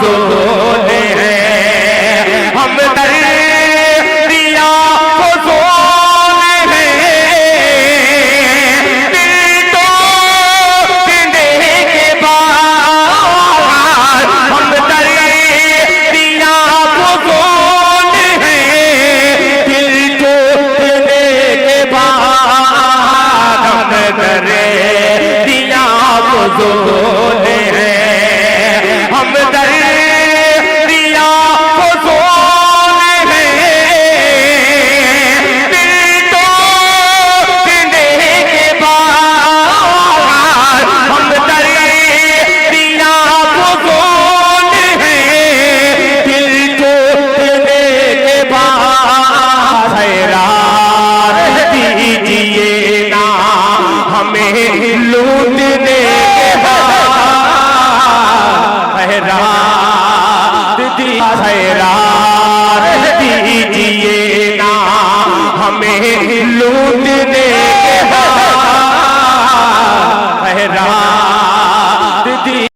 फजूल है, हम दरिया फजूल है, दिल टूटने के बाद हम दरिया फजूल है, दिल टूटने के बाद हम दरिया फजूल है, हम दरिया फजूल है, दिल टूटने के बाद हम दरिया फजूल है, दिल टूटने के बाद खैरात दीजिए ना हमें लूटने के बाद, खैरात दीजिए ना हमें लूट